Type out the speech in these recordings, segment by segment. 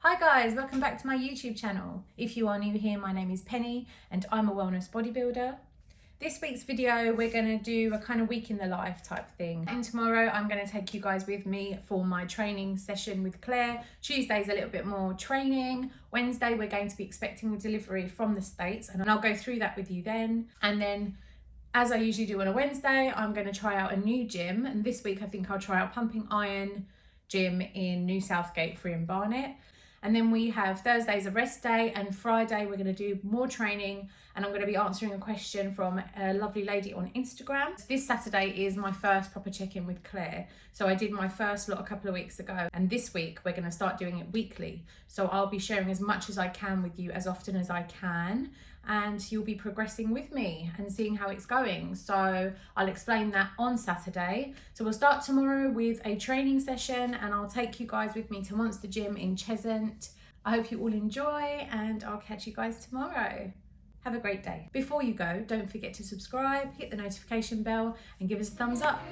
Hi guys, welcome back to my YouTube channel. If you are new here, my name is Penny and I'm a wellness bodybuilder. This week's video, we're going to do a kind of week in the life type thing. And tomorrow I'm going to take you guys with me for my training session with Claire. Tuesday's a little bit more training. Wednesday we're going to be expecting a delivery from the States and I'll go through that with you then. And then as I usually do on a Wednesday, I'm going to try out a new gym. And this week I think I'll try out Pumping Iron Gym in New Southgate, Free in Barnet. And then we have Thursday's a rest day, and Friday we're going to do more training, and I'm going to be answering a question from a lovely lady on Instagram. This Saturday is my first proper check-in with Claire. So I did my first lot a couple of weeks ago, and this week we're going to start doing it weekly. So I'll be sharing as much as I can with you as often as I can, and you'll be progressing with me and seeing how it's going. So I'll explain that on Saturday. So we'll start tomorrow with a training session and I'll take you guys with me to Monster Gym in Cheshunt. I hope you all enjoy and I'll catch you guys tomorrow. Have a great day. Before you go, don't forget to subscribe, hit the notification bell and give us a thumbs up.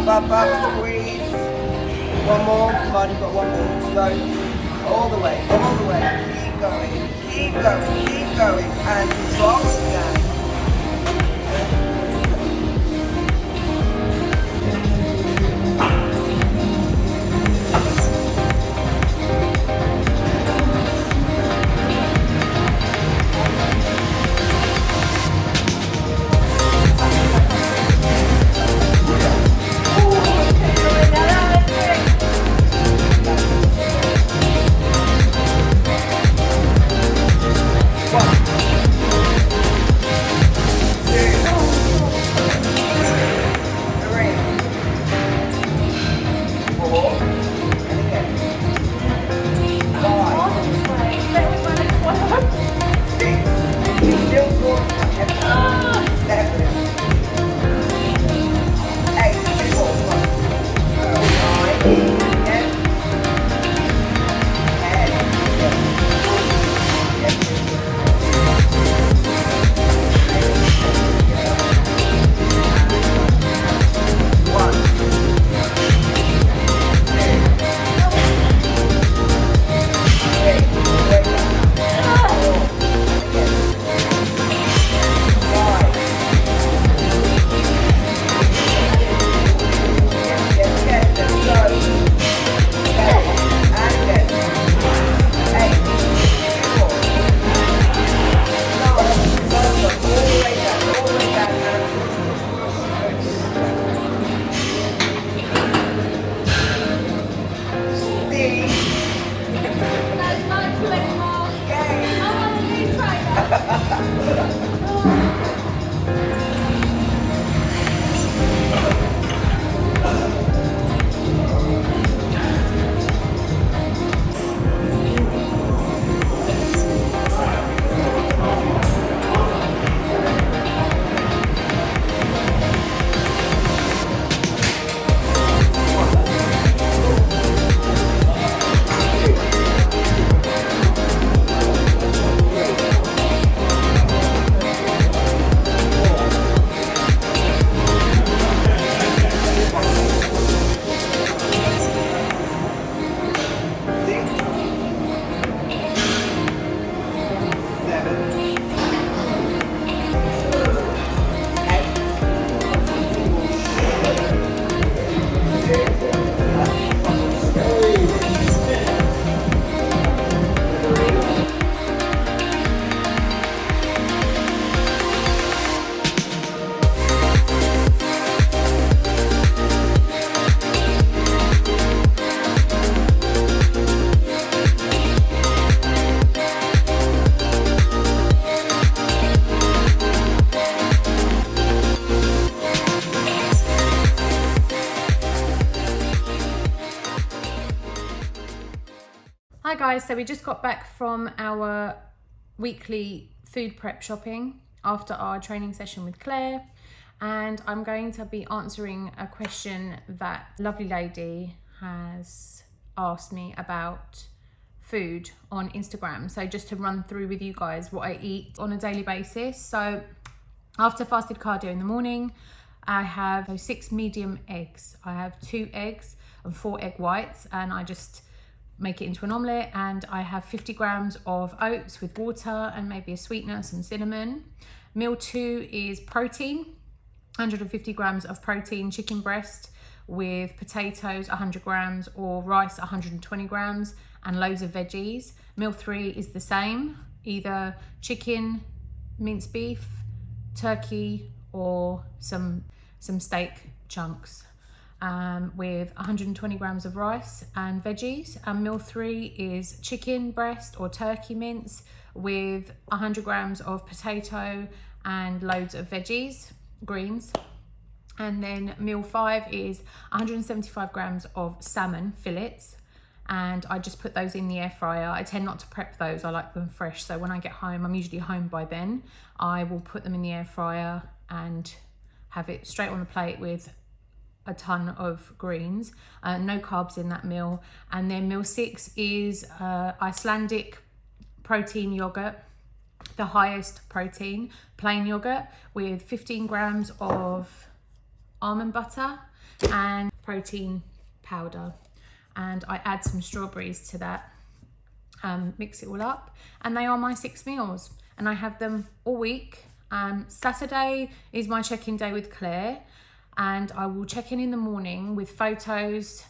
Up, squeeze. One more, come on, you've got one more to go. All the way, Keep going, keep going, keep going, and drop down. Hi guys, so we just got back from our weekly food prep shopping after our training session with Claire, and I'm going to be answering a question that lovely lady has asked me about food on Instagram. So just to run through with you guys what I eat on a daily basis. So after fasted cardio in the morning, I have 6 medium eggs. I have 2 eggs and 4 egg whites, and I just make it into an omelette. And I have 50 grams of oats with water and maybe a sweetener, some cinnamon. Meal 2 is protein, 150 grams of protein, chicken breast with potatoes 100 grams or rice 120 grams and loads of veggies. Meal 3 is the same, either chicken, minced beef, turkey or some steak chunks. With 120 grams of rice and veggies. And meal 3 is chicken breast or turkey mince with 100 grams of potato and loads of veggies, greens. And then meal 5 is 175 grams of salmon fillets, and I just put those in the air fryer. I tend not to prep those, I like them fresh, so when I get home, I'm usually home by then, I will put them in the air fryer and have it straight on the plate with a ton of greens. No carbs in that meal. And then meal 6 is Icelandic protein yogurt, the highest protein, plain yogurt with 15 grams of almond butter and protein powder. And I add some strawberries to that. mix it all up, and they are my 6 meals, and I have them all week. Saturday is my check-in day with Claire, and I will check in the morning with photos,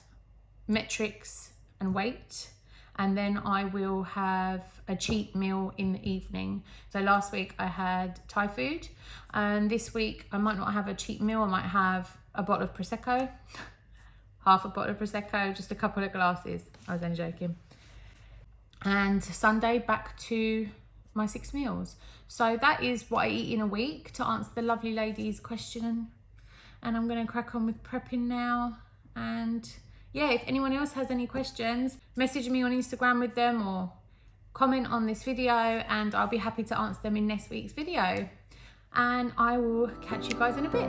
metrics and weight, and then I will have a cheat meal in the evening. So last week I had Thai food, and this week I might not have a cheat meal. I might have a bottle of Prosecco, half a bottle of Prosecco, just a couple of glasses. I was only joking. And Sunday back to my 6 meals. So that is what I eat in a week, to answer the lovely lady's question. And I'm going to crack on with prepping now. And yeah, if anyone else has any questions, message me on Instagram with them or comment on this video, and I'll be happy to answer them in next week's video. And I will catch you guys in a bit.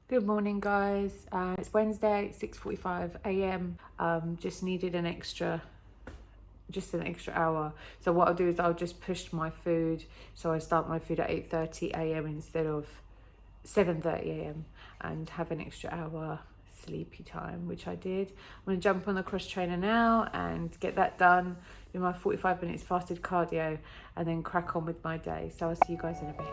Good morning, guys. It's Wednesday, 6:45 a.m. Just needed an extra hour. So what I'll do is I'll just push my food. So I start my food at 8:30 a.m. instead of 7:30 a.m. and have an extra hour sleepy time, which I did. I'm going to jump on the cross trainer now and get that done, do my 45 minutes fasted cardio, and then crack on with my day. So I'll see you guys in a bit.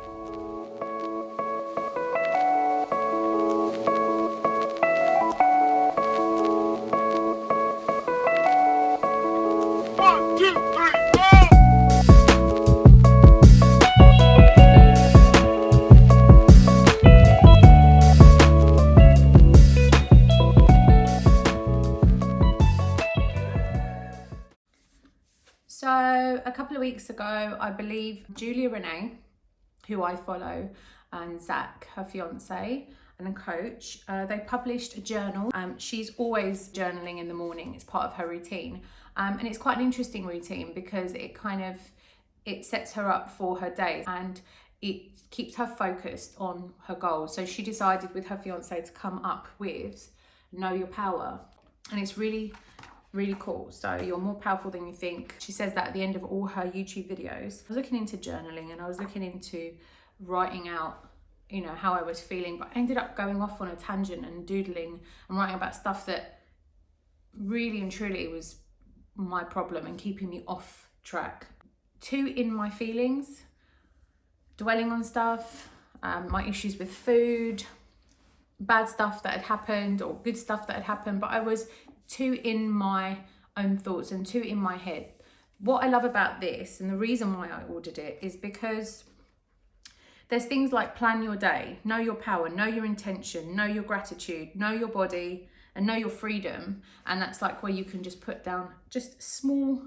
So a couple of weeks ago, I believe Julia Renee, who I follow, and Zach, her fiance and a coach, they published a journal. She's always journaling in the morning. It's part of her routine. And it's quite an interesting routine because it sets her up for her day and it keeps her focused on her goals. So she decided with her fiance to come up with Know Your Power. And it's really cool. So you're more powerful than you think. She says that at the end of all her YouTube videos. I was looking into journaling and I was looking into writing out, how I was feeling, but I ended up going off on a tangent and doodling and writing about stuff that really and truly was my problem and keeping me off track. too in my feelings, dwelling on stuff, my issues with food, bad stuff that had happened or good stuff that had happened, but I was too in my own thoughts and too in my head. What I love about this, and the reason why I ordered it, is because there's things like plan your day, know your power, know your intention, know your gratitude, know your body, and know your freedom. And that's like where you can just put down just small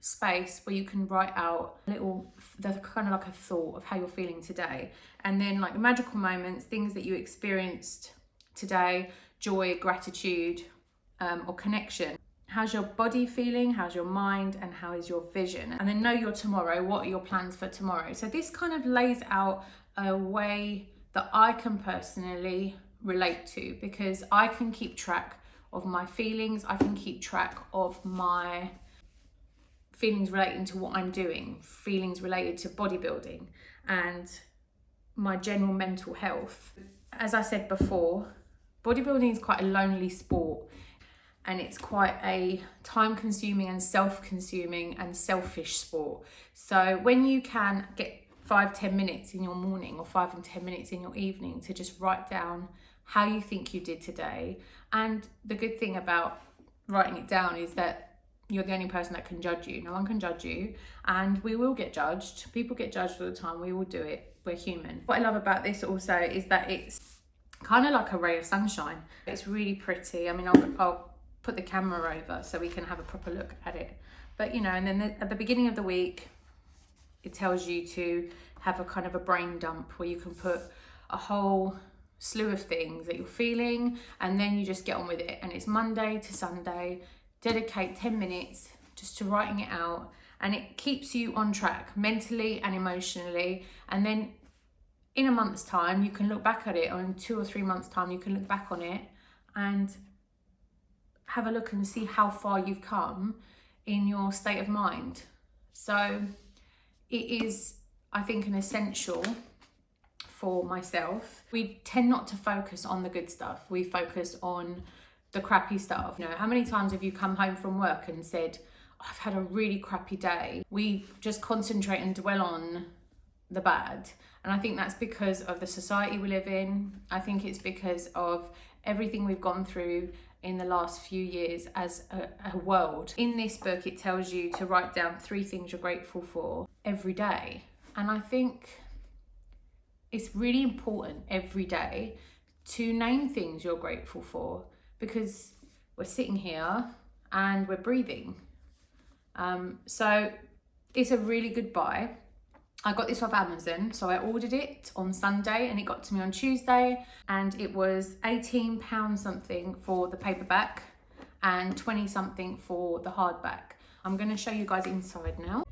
space where you can write out the kind of like a thought of how you're feeling today. And then like magical moments, things that you experienced today, joy, gratitude, or connection. How's your body feeling? How's your mind? And how is your vision? And then know your tomorrow. What are your plans for tomorrow? So this kind of lays out a way that I can personally relate to, because I can keep track of my feelings. I can keep track of my feelings relating to what I'm doing, feelings related to bodybuilding and my general mental health. As I said before, bodybuilding is quite a lonely sport, and it's quite a time-consuming and self-consuming and selfish sport. So when you can get 5-10 minutes in your morning or 5 and 10 minutes in your evening to just write down how you think you did today. And the good thing about writing it down is that you're the only person that can judge you. No one can judge you, and we will get judged. People get judged all the time. We will do it. We're human. What I love about this also is that it's kind of like a ray of sunshine. It's really pretty. I mean, I'll put the camera over so we can have a proper look at it. But you know, and then at the beginning of the week, it tells you to have a kind of a brain dump where you can put a whole slew of things that you're feeling, and then you just get on with it. And it's Monday to Sunday. Dedicate 10 minutes just to writing it out, and it keeps you on track mentally and emotionally. And then in a month's time, you can look back at it, or in 2 or 3 months' time, you can look back on it and have a look and see how far you've come in your state of mind. So it is, I think, an essential for myself. We tend not to focus on the good stuff. We focus on the crappy stuff. You know, how many times have you come home from work and said, oh, I've had a really crappy day? We just concentrate and dwell on the bad. And I think that's because of the society we live in. I think it's because of everything we've gone through in the last few years as a world. In this book, it tells you to write down 3 things you're grateful for every day. And I think it's really important every day to name things you're grateful for, because we're sitting here and we're breathing. So it's a really good buy. I got this off Amazon, so I ordered it on Sunday and it got to me on Tuesday, and it was £18 something for the paperback and 20 something for the hardback. I'm going to show you guys inside now.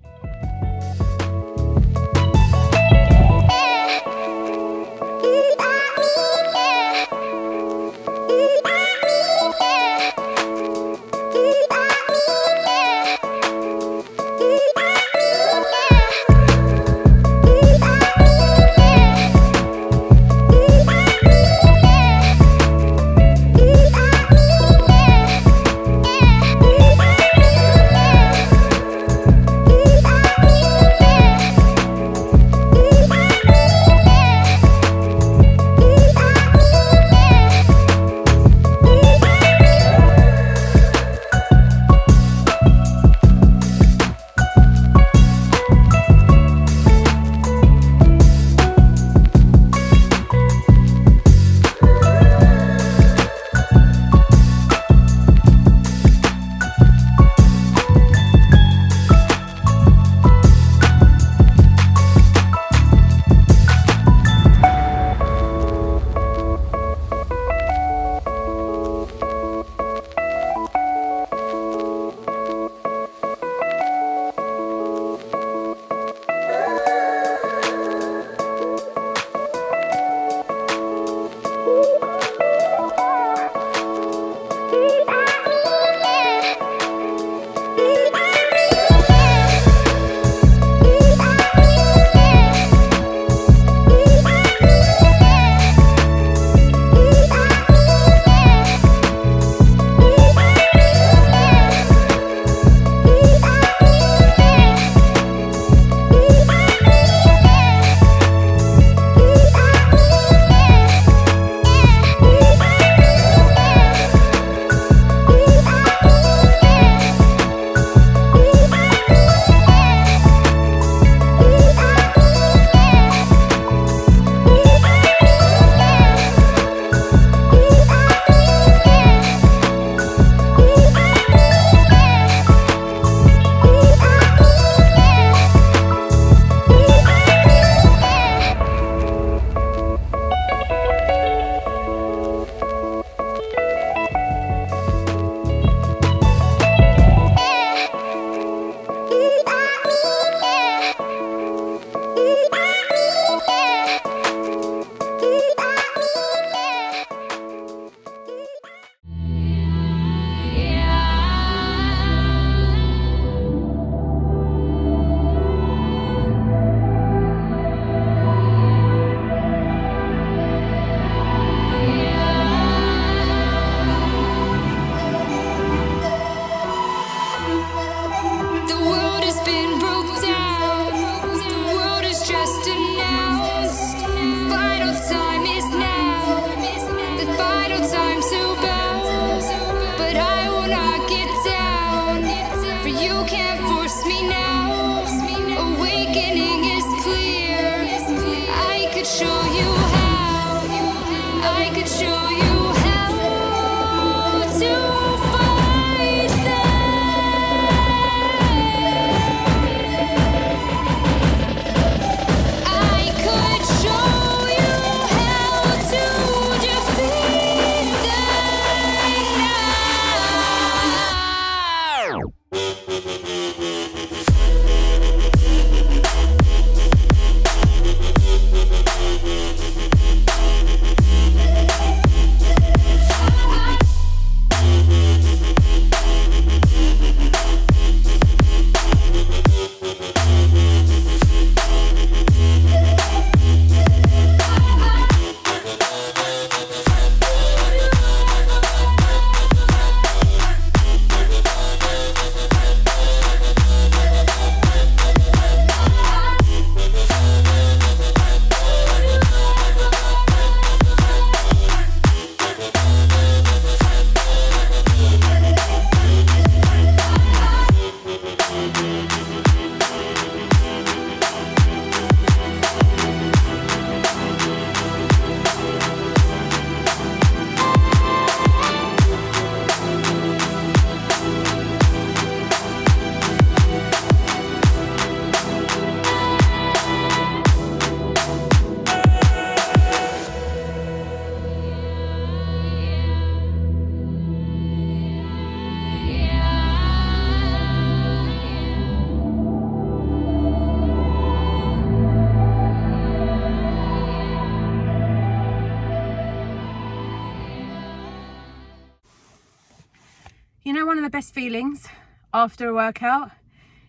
one of the best feelings after a workout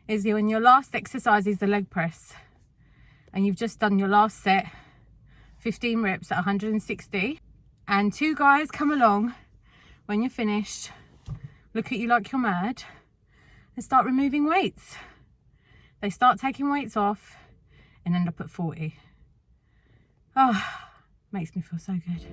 is when your last exercise is the leg press and you've just done your last set, 15 reps at 160, and two guys come along when you're finished, look at you like you're mad, and start removing weights. They start taking weights off and end up at 40. Oh, makes me feel so good.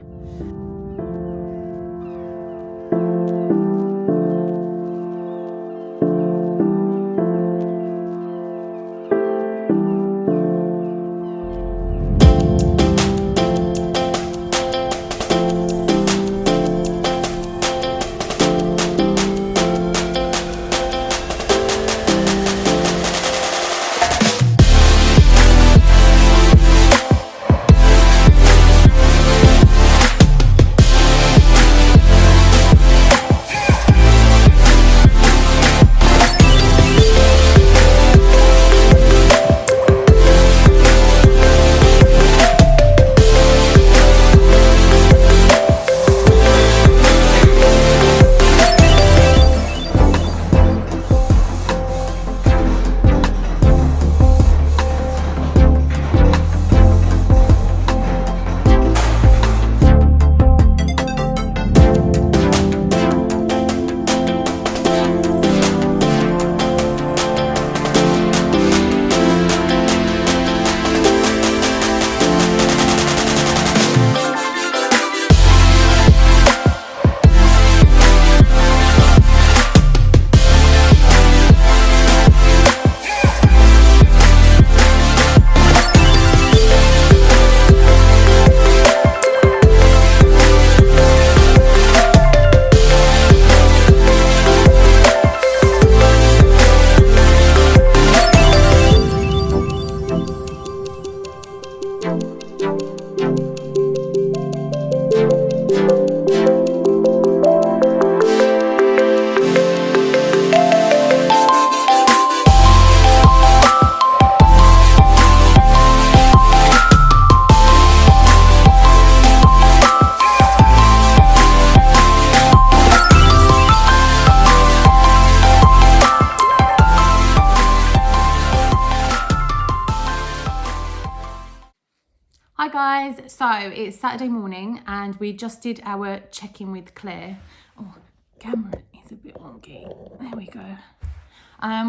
Hi guys, so it's Saturday morning and we just did our check-in with Claire. Oh, camera is a bit wonky. There we go.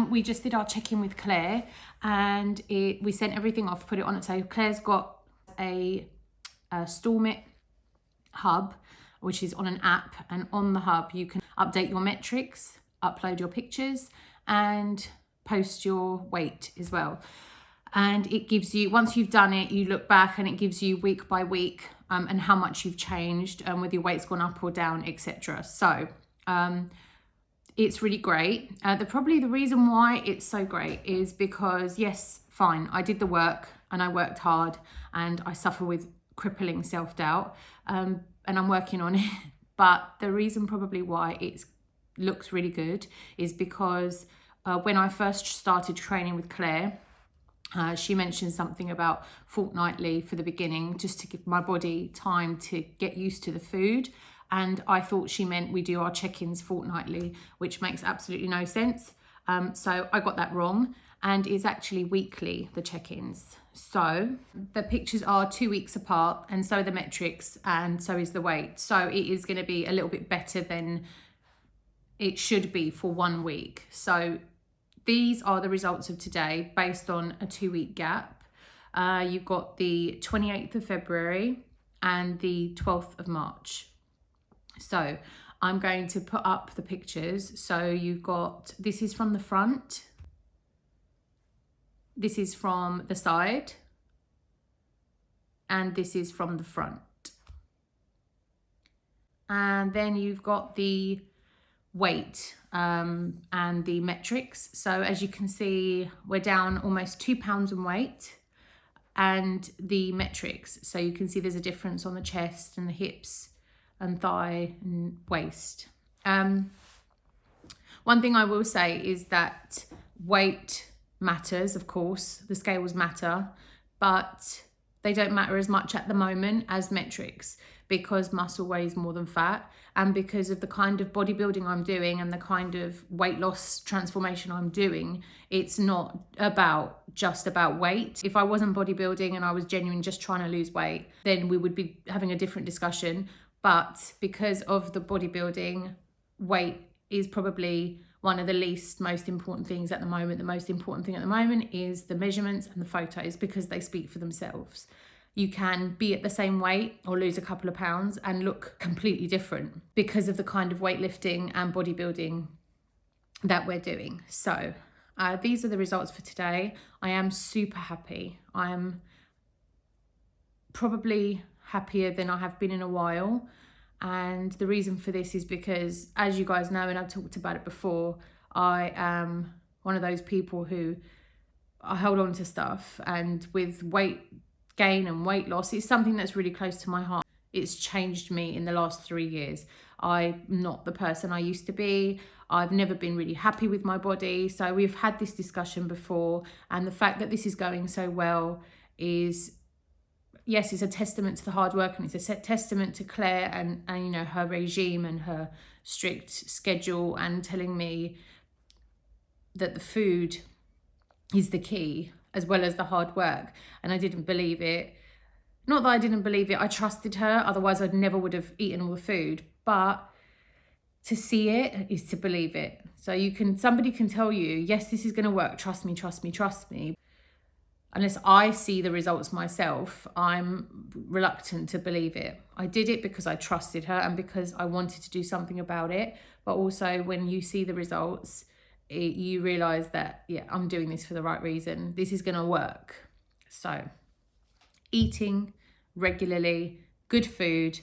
We just did our check-in with Claire and we sent everything off, put it on it. So Claire's got a Stormit hub, which is on an app, and on the hub you can update your metrics, upload your pictures and post your weight as well. And it gives you, once you've done it, you look back and it gives you week by week and how much you've changed and whether your weight's gone up or down, etc. So it's really great. Probably the reason why it's so great is because, yes, fine, I did the work and I worked hard and I suffer with crippling self-doubt and I'm working on it. But the reason probably why it looks really good is because when I first started training with Claire, she mentioned something about fortnightly for the beginning, just to give my body time to get used to the food. And I thought she meant we do our check-ins fortnightly, which makes absolutely no sense. So I got that wrong, and it's actually weekly, the check-ins. So the pictures are 2 weeks apart, and so are the metrics, and so is the weight. So it is going to be a little bit better than it should be for 1 week. So these are the results of today based on a 2-week gap. You've got the 28th of February and the 12th of March. So I'm going to put up the pictures. So you've got, this is from the front. This is from the side. And this is from the front. And then you've got the weight and the metrics. So as you can see, we're down almost 2 pounds in weight, and the metrics, so you can see there's a difference on the chest and the hips and thigh and waist. One thing I will say is that weight matters, of course, the scales matter, but they don't matter as much at the moment as metrics, because muscle weighs more than fat, and because of the kind of bodybuilding I'm doing and the kind of weight loss transformation I'm doing. It's not just about weight. If I wasn't bodybuilding and I was genuine just trying to lose weight, then we would be having a different discussion. But because of the bodybuilding, weight is probably one of the least most important things at the moment. The most important thing at the moment is the measurements and the photos, because they speak for themselves. You can be at the same weight or lose a couple of pounds and look completely different because of the kind of weightlifting and bodybuilding that we're doing. So these are the results for today. I am super happy. I am probably happier than I have been in a while. And the reason for this is because, as you guys know, and I've talked about it before, I am one of those people who I hold on to stuff, and with weight gain and weight loss, it's something that's really close to my heart. It's changed me in the last 3 years. I'm not the person I used to be. I've never been really happy with my body. So we've had this discussion before, and the fact that this is going so well is, yes, it's a testament to the hard work, and it's a testament to Claire and you know, her regime and her strict schedule, and telling me that the food is the key as well as the hard work. And I didn't believe it. Not that I didn't believe it, I trusted her, otherwise I never would have eaten all the food. But to see it is to believe it. So somebody can tell you, yes, this is going to work, trust me, trust me, trust me. Unless I see the results myself, I'm reluctant to believe it. I did it because I trusted her and because I wanted to do something about it. But also when you see the results, you realize that, yeah, I'm doing this for the right reason. This is going to work. So eating regularly, good food.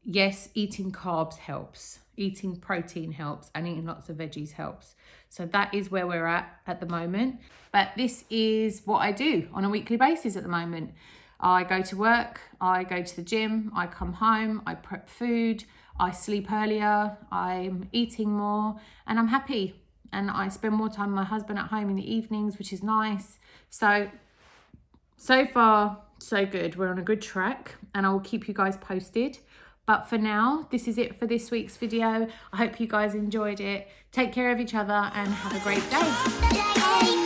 Yes, eating carbs helps. Eating protein helps, and eating lots of veggies helps. So that is where we're at the moment. But this is what I do on a weekly basis at the moment. I go to work, I go to the gym, I come home, I prep food, I sleep earlier, I'm eating more, and I'm happy. And I spend more time with my husband at home in the evenings, which is nice. So far, so good. We're on a good track, and I will keep you guys posted. But for now, this is it for this week's video. I hope you guys enjoyed it. Take care of each other and have a great day.